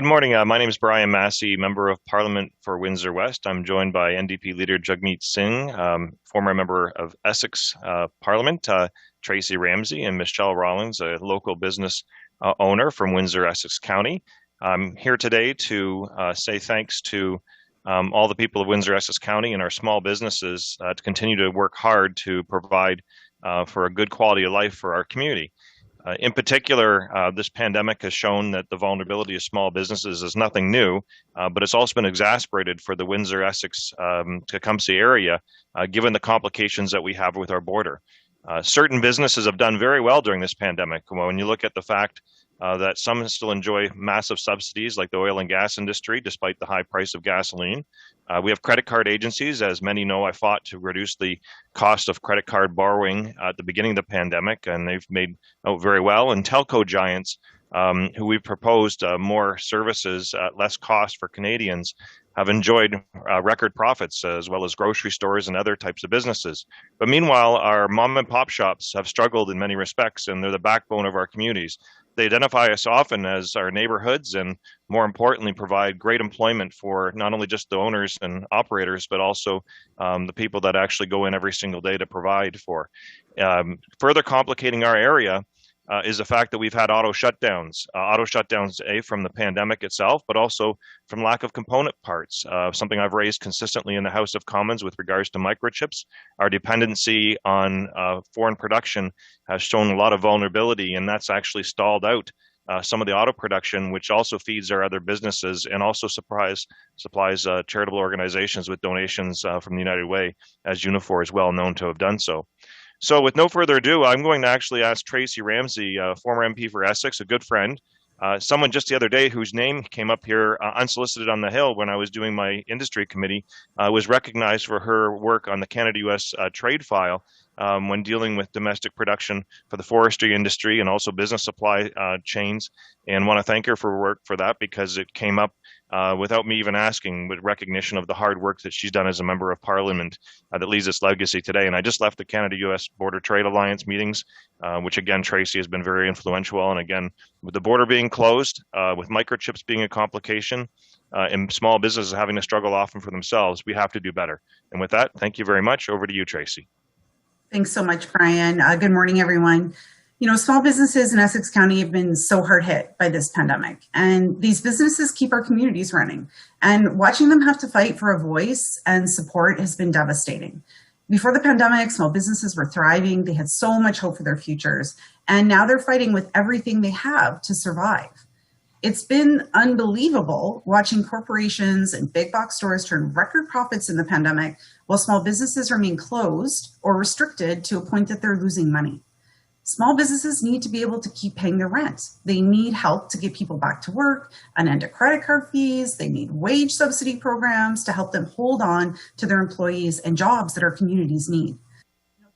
Good morning. My name is Brian Masse, Member of Parliament for Windsor West. I'm joined by NDP Leader Jagmeet Singh, former member of Essex Parliament, Tracey Ramsey, and Michelle Rawlins, a local business owner from Windsor, Essex County. I'm here today to say thanks to all the people of Windsor, Essex County and our small businesses to continue to work hard to provide for a good quality of life for our community. In particular, this pandemic has shown that the vulnerability of small businesses is nothing new, but it's also been exacerbated for the Windsor, Essex, Tecumseh area, given the complications that we have with our border. Certain businesses have done very well during this pandemic. When you look at the fact that some still enjoy massive subsidies like the oil and gas industry, despite the high price of gasoline. We have credit card agencies. As many know, I fought to reduce the cost of credit card borrowing at the beginning of the pandemic, and they've made out very well. And telco giants, who we've proposed more services at less cost for Canadians, have enjoyed record profits, as well as grocery stores and other types of businesses. But meanwhile, our mom and pop shops have struggled in many respects, and they're the backbone of our communities. They identify us often as our neighborhoods and, more importantly, provide great employment for not only just the owners and operators, but also the people that actually go in every single day to provide for. Further complicating our area is the fact that we've had auto shutdowns from the pandemic itself, but also from lack of component parts, something I've raised consistently in the House of Commons with regards to microchips. Our dependency on foreign production has shown a lot of vulnerability, and that's actually stalled out some of the auto production, which also feeds our other businesses and also supplies charitable organizations with donations from the United Way, as Unifor is well known to have done so. So with no further ado, I'm going to actually ask Tracey Ramsey, former MP for Essex, a good friend, someone just the other day whose name came up here unsolicited on the Hill when I was doing my industry committee, was recognized for her work on the Canada-US trade file when dealing with domestic production for the forestry industry and also business supply chains. And want to thank her for work for that, because it came up without me even asking, with recognition of the hard work that she's done as a member of Parliament that leaves its legacy today. And I just left the Canada-US Border Trade Alliance meetings, which again, Tracey has been very influential on. And again, with the border being closed, with microchips being a complication, and small businesses having to struggle often for themselves, we have to do better. And with that, thank you very much. Over to you, Tracey. Thanks so much, Brian. Good morning, everyone. You know, small businesses in Essex County have been so hard hit by this pandemic, and these businesses keep our communities running. And watching them have to fight for a voice and support has been devastating. Before the pandemic, small businesses were thriving. They had so much hope for their futures, and now they're fighting with everything they have to survive. It's been unbelievable watching corporations and big box stores turn record profits in the pandemic while small businesses remain closed or restricted to a point that they're losing money. Small businesses need to be able to keep paying their rent. They need help to get people back to work, an end to credit card fees. They need wage subsidy programs to help them hold on to their employees and jobs that our communities need.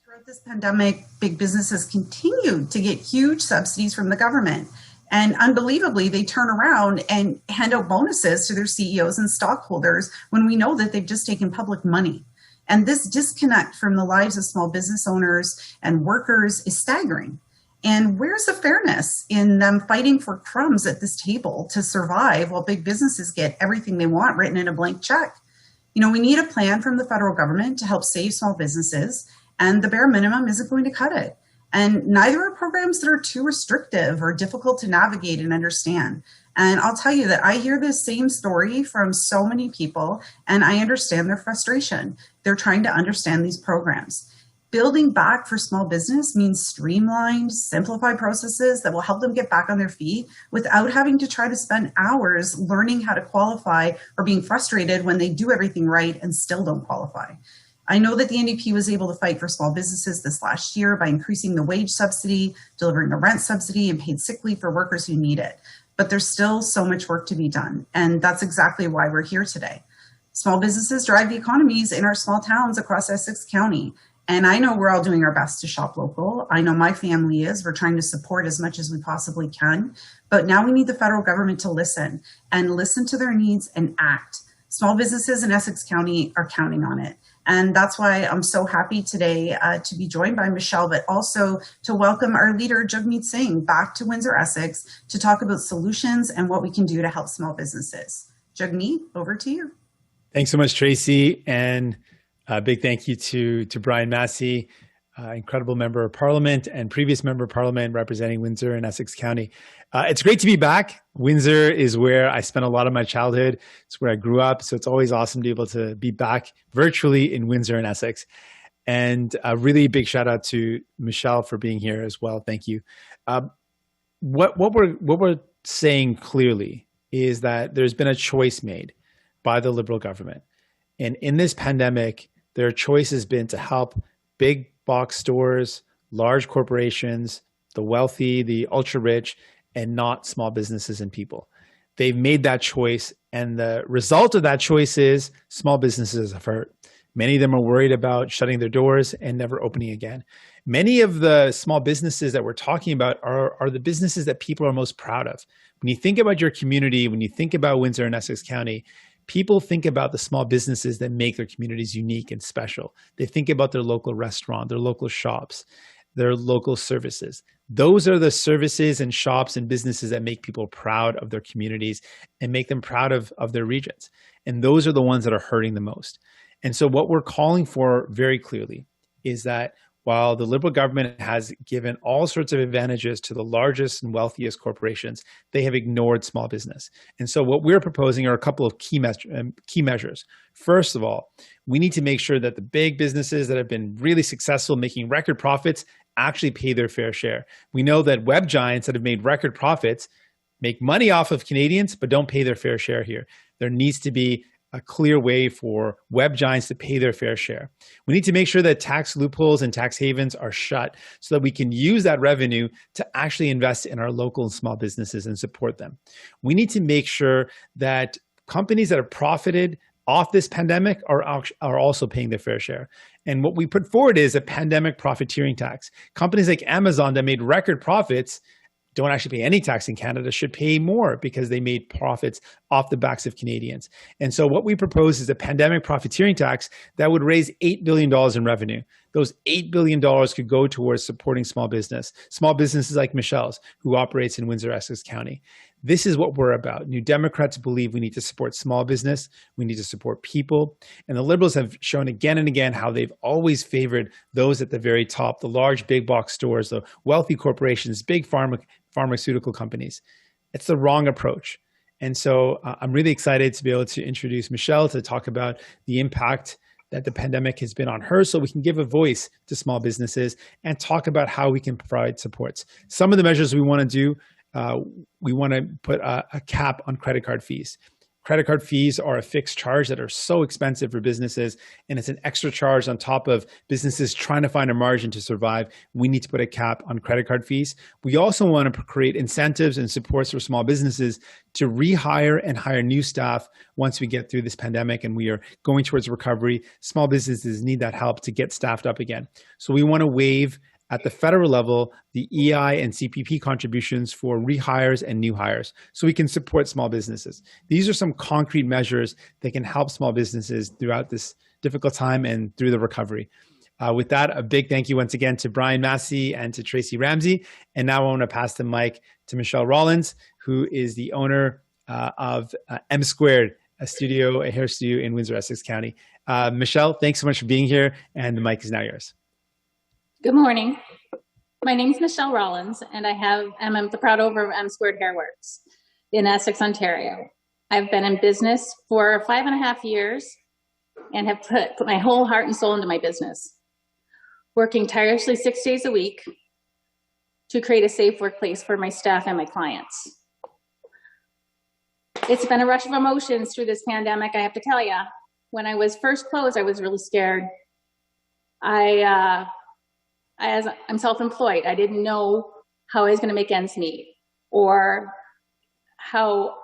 Throughout this pandemic, big businesses continued to get huge subsidies from the government. And unbelievably, they turn around and hand out bonuses to their CEOs and stockholders when we know that they've just taken public money. And this disconnect from the lives of small business owners and workers is staggering. And where's the fairness in them fighting for crumbs at this table to survive while big businesses get everything they want written in a blank check? You know, we need a plan from the federal government to help save small businesses, and the bare minimum isn't going to cut it. And neither are programs that are too restrictive or difficult to navigate and understand. And I'll tell you that I hear this same story from so many people, and I understand their frustration. They're trying to understand these programs. Building back for small business means streamlined, simplified processes that will help them get back on their feet without having to try to spend hours learning how to qualify or being frustrated when they do everything right and still don't qualify. I know that the NDP was able to fight for small businesses this last year by increasing the wage subsidy, delivering a rent subsidy, and paid sick leave for workers who need it. But there's still so much work to be done, and that's exactly why we're here today. Small businesses drive the economies in our small towns across Essex County, and I know we're all doing our best to shop local. I know my family is. We're trying to support as much as we possibly can, but now we need the federal government to listen to their needs and act. Small businesses in Essex County are counting on it. And that's why I'm so happy today to be joined by Michelle, but also to welcome our leader, Jagmeet Singh, back to Windsor, Essex to talk about solutions and what we can do to help small businesses. Jagmeet, over to you. Thanks so much, Tracy. And a big thank you to Brian Masse, incredible member of parliament and previous member of parliament representing Windsor and Essex County. It's great to be back. Windsor is where I spent a lot of my childhood. It's where I grew up. So it's always awesome to be able to be back virtually in Windsor and Essex. And a really big shout out to Michelle for being here as well. Thank you. What we're saying clearly is that there's been a choice made by the Liberal government. And in this pandemic, their choice has been to help big box stores, large corporations, the wealthy, the ultra rich, and not small businesses and people. They've made that choice, and the result of that choice is small businesses have hurt. Many of them are worried about shutting their doors and never opening again. Many of the small businesses that we're talking about are the businesses that people are most proud of. When you think about your community, when you think about Windsor and Essex County, people think about the small businesses that make their communities unique and special. They think about their local restaurant, their local shops, their local services. Those are the services and shops and businesses that make people proud of their communities and make them proud of their regions. And those are the ones that are hurting the most. And so what we're calling for very clearly is that while the Liberal government has given all sorts of advantages to the largest and wealthiest corporations, they have ignored small business. And so what we're proposing are a couple of key measures. First of all, we need to make sure that the big businesses that have been really successful making record profits actually pay their fair share. We know that web giants that have made record profits make money off of Canadians, but don't pay their fair share here. There needs to be a clear way for web giants to pay their fair share. We need to make sure that tax loopholes and tax havens are shut so that we can use that revenue to actually invest in our local and small businesses and support them. We need to make sure that companies that have profited off this pandemic are also paying their fair share. And what we put forward is a pandemic profiteering tax. Companies like Amazon that made record profits don't actually pay any tax in Canada should pay more because they made profits off the backs of Canadians. And so what we propose is a pandemic profiteering tax that would raise $8 billion in revenue. Those $8 billion could go towards supporting small businesses like Michelle's, who operates in Windsor, Essex County. This is what we're about. New Democrats believe we need to support small business. We need to support people. And the Liberals have shown again and again how they've always favored those at the very top, the large big box stores, the wealthy corporations, big pharmaceutical companies. It's the wrong approach. And so I'm really excited to be able to introduce Michelle to talk about the impact that the pandemic has been on her so we can give a voice to small businesses and talk about how we can provide supports. Some of the measures we want to do, we want to put a cap on credit card fees. Credit card fees are a fixed charge that are so expensive for businesses, and it's an extra charge on top of businesses trying to find a margin to survive. We need to put a cap on credit card fees. We also want to create incentives and supports for small businesses to rehire and hire new staff once we get through this pandemic and we are going towards recovery. Small businesses need that help to get staffed up again. So we want to waive at the federal level, the EI and CPP contributions for rehires and new hires so we can support small businesses. These are some concrete measures that can help small businesses throughout this difficult time and through the recovery. With that, a big thank you once again to Brian Masse and to Tracey Ramsey. And now I want to pass the mic to Michelle Rawlins, who is the owner of M Squared, a hair studio in Windsor, Essex County. Michelle, thanks so much for being here, and the mic is now yours. Good morning. My name is Michelle Rawlins, and I'm the proud owner of M Squared Hairworks in Essex, Ontario. I've been in business for 5.5 years and have put my whole heart and soul into my business, working tirelessly 6 days a week to create a safe workplace for my staff and my clients. It's been a rush of emotions through this pandemic, I have to tell you. When I was first closed, I was really scared. As I'm self-employed, I didn't know how I was going to make ends meet or how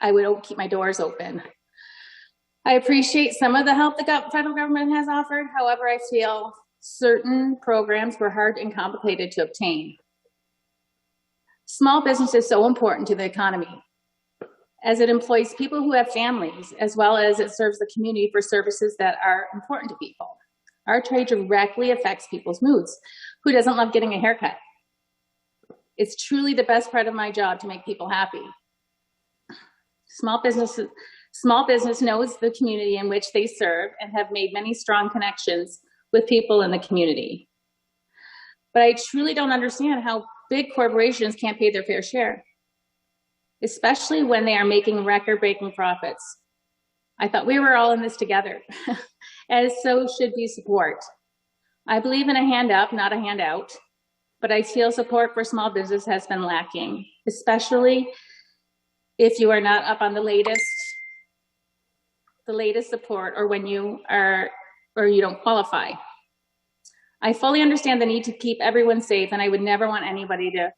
I would keep my doors open. I appreciate some of the help the federal government has offered. However, I feel certain programs were hard and complicated to obtain. Small business is so important to the economy. as it employs people who have families, as well as it serves the community for services that are important to people. Our trade directly affects people's moods. Who doesn't love getting a haircut? It's truly the best part of my job to make people happy. Small business knows the community in which they serve and have made many strong connections with people in the community. But I truly don't understand how big corporations can't pay their fair share, especially when they are making record-breaking profits. I thought we were all in this together, as so should be support. I believe in a hand up, not a handout, but I feel support for small business has been lacking, especially if you are not up on the latest support, or when you are, or you don't qualify. I fully understand the need to keep everyone safe, and I would never want anybody to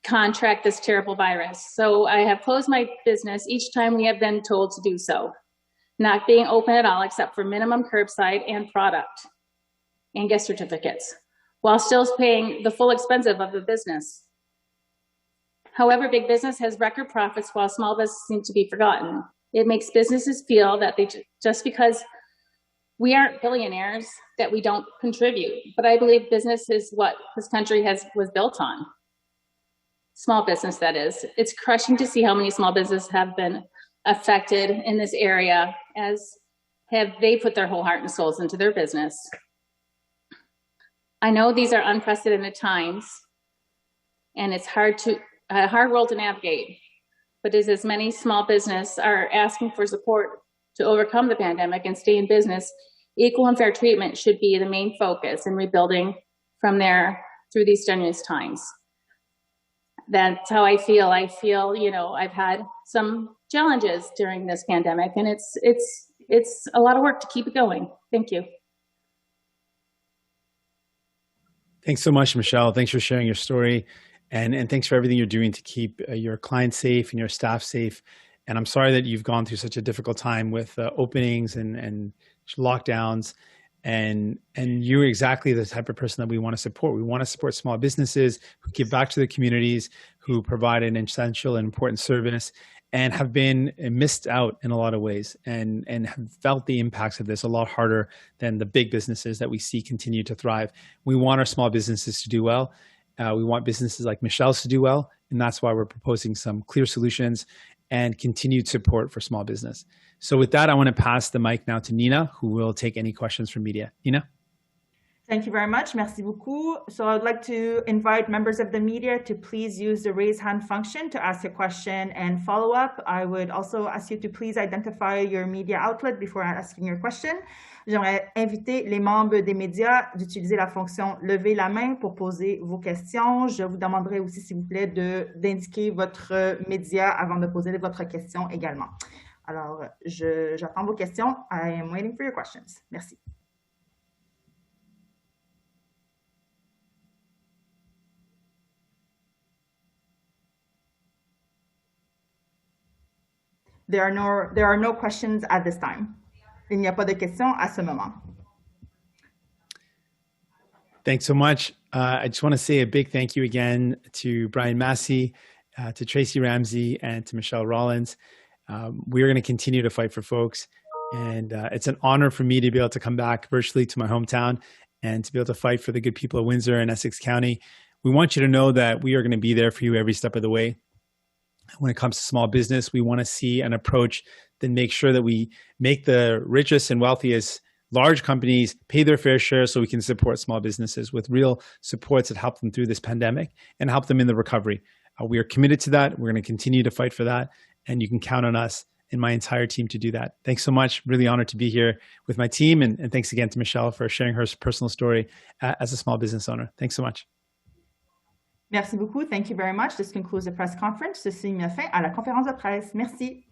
contract this terrible virus. So I have closed my business each time we have been told to do so, not being open at all except for minimum curbside and product and gift certificates, while still paying the full expense of the business. However, big business has record profits while small business seems to be forgotten. It makes businesses feel that they just because we aren't billionaires that we don't contribute. But I believe business is what this country was built on. Small business, that is. It's crushing to see how many small businesses have been affected in this area, as have they put their whole heart and souls into their business. I know these are unprecedented times, and it's a hard role to navigate, but as many small business are asking for support to overcome the pandemic and stay in business, equal and fair treatment should be the main focus in rebuilding from there through these strenuous times. That's how I feel. I feel, I've had some challenges during this pandemic, and it's a lot of work to keep it going. Thank you. Thanks so much, Michelle. Thanks for sharing your story. And thanks for everything you're doing to keep your clients safe and your staff safe. And I'm sorry that you've gone through such a difficult time with openings and lockdowns. And you're exactly the type of person that we want to support. We want to support small businesses who give back to the communities, who provide an essential and important service, and have been missed out in a lot of ways, and have felt the impacts of this a lot harder than the big businesses that we see continue to thrive. We want our small businesses to do well. We want businesses like Michelle's to do well, and that's why we're proposing some clear solutions and continued support for small business. So with that, I want to pass the mic now to Nina, who will take any questions from media. Nina? Thank you very much. Merci beaucoup. So I'd like to invite members of the media to please use the raise hand function to ask a question and follow up. I would also ask you to please identify your media outlet before asking your question. J'aimerais inviter les membres des médias d'utiliser la fonction lever la main pour poser vos questions. Je vous demanderai aussi, s'il vous plaît, d'indiquer votre média avant de poser votre question également. Alors, j'attends vos questions. I am waiting for your questions. Merci. There are no questions at this time. Il n'y a pas de questions à ce moment. Thanks so much. I just want to say a big thank you again to Brian Masse, to Tracey Ramsey, and to Michelle Rawlins. We're going to continue to fight for folks. And it's an honor for me to be able to come back virtually to my hometown and to be able to fight for the good people of Windsor and Essex County. We want you to know that we are going to be there for you every step of the way. When it comes to small business, we want to see an approach that makes sure that we make the richest and wealthiest large companies pay their fair share so we can support small businesses with real supports that help them through this pandemic and help them in the recovery. We are committed to that. We're going to continue to fight for that. And you can count on us and my entire team to do that. Thanks so much. Really honored to be here with my team. And thanks again to Michelle for sharing her personal story as a small business owner. Thanks so much. Merci beaucoup. Thank you very much. This concludes the press conference. Ceci met fin à la conférence de presse. Merci.